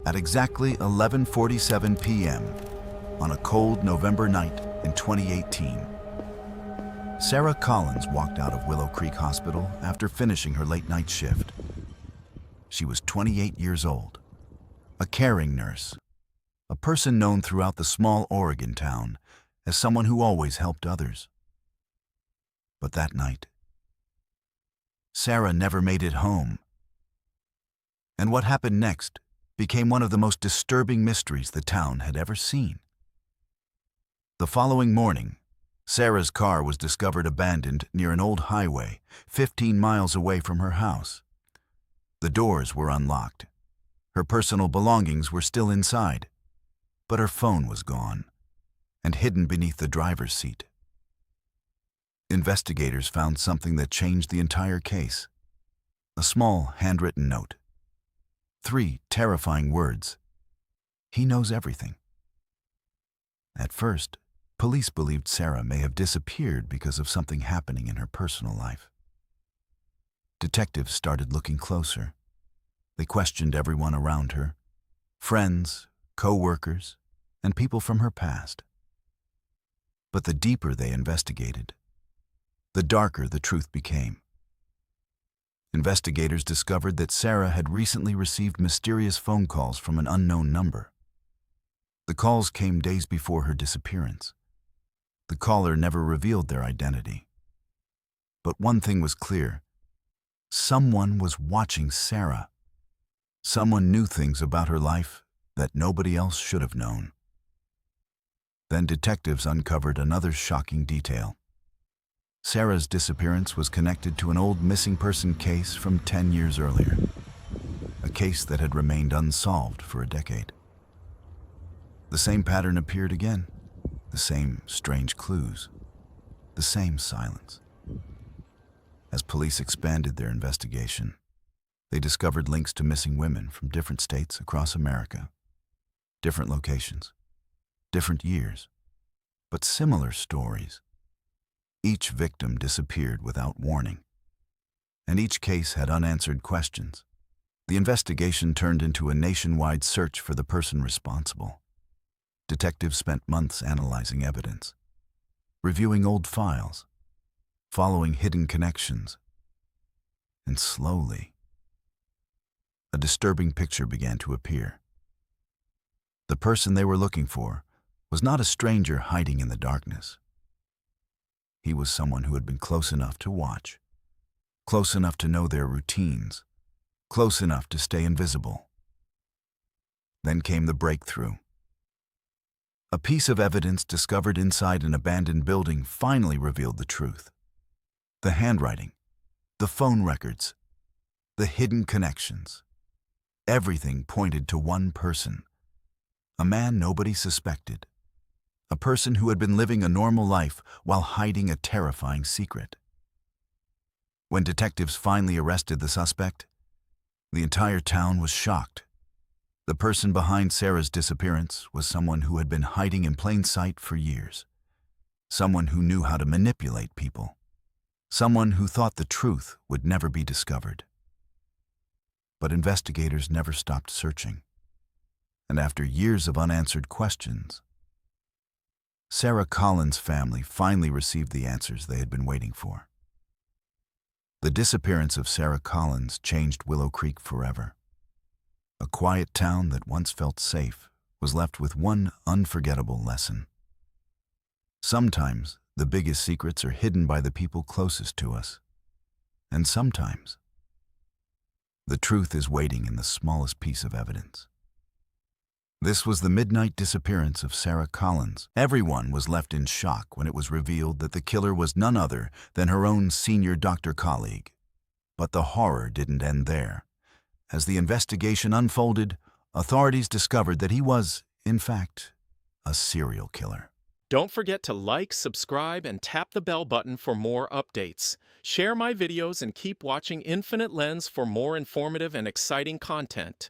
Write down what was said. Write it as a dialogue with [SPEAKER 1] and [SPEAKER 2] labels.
[SPEAKER 1] At exactly 11:47 p.m. on a cold November night in 2018, Sarah Collins walked out of Willow Creek Hospital after finishing her late-night shift. She was 28 years old, a caring nurse, a person known throughout the small Oregon town as someone who always helped others. But that night, Sarah never made it home. And what happened next became one of the most disturbing mysteries the town had ever seen. The following morning, Sarah's car was discovered abandoned near an old highway 15 miles away from her house. The doors were unlocked. Her personal belongings were still inside, but her phone was gone and hidden beneath the driver's seat. Investigators found something that changed the entire case. A small handwritten note. 3 terrifying words. He knows everything. At first, police believed Sarah may have disappeared because of something happening in her personal life. Detectives started looking closer. They questioned everyone around her, friends, co-workers, and people from her past. But the deeper they investigated, the darker the truth became. Investigators discovered that Sarah had recently received mysterious phone calls from an unknown number. The calls came days before her disappearance. The caller never revealed their identity. But one thing was clear. Someone was watching Sarah. Someone knew things about her life that nobody else should have known. Then detectives uncovered another shocking detail. Sarah's disappearance was connected to an old missing person case from 10 years earlier, a case that had remained unsolved for a decade. The same pattern appeared again, the same strange clues, the same silence. As police expanded their investigation, they discovered links to missing women from different states across America, different locations, different years, but similar stories. Each victim disappeared without warning, and each case had unanswered questions. The investigation turned into a nationwide search for the person responsible. Detectives spent months analyzing evidence, reviewing old files, following hidden connections, and slowly, a disturbing picture began to appear. The person they were looking for was not a stranger hiding in the darkness. He was someone who had been close enough to watch, close enough to know their routines, close enough to stay invisible. Then came the breakthrough. A piece of evidence discovered inside an abandoned building finally revealed the truth. The handwriting, the phone records, the hidden connections. Everything pointed to one person, a man nobody suspected. A person who had been living a normal life while hiding a terrifying secret. When detectives finally arrested the suspect, the entire town was shocked. The person behind Sarah's disappearance was someone who had been hiding in plain sight for years. Someone who knew how to manipulate people. Someone who thought the truth would never be discovered. But investigators never stopped searching. And after years of unanswered questions, Sarah Collins' family finally received the answers they had been waiting for. The disappearance of Sarah Collins changed Willow Creek forever. A quiet town that once felt safe was left with one unforgettable lesson. Sometimes the biggest secrets are hidden by the people closest to us. And sometimes the truth is waiting in the smallest piece of evidence. This was the midnight disappearance of Sarah Collins. Everyone was left in shock when it was revealed that the killer was none other than her own senior doctor colleague. But the horror didn't end there. As the investigation unfolded, authorities discovered that he was, in fact, a serial killer.
[SPEAKER 2] Don't forget to like, subscribe, and tap the bell button for more updates. Share my videos and keep watching Infinite Lens for more informative and exciting content.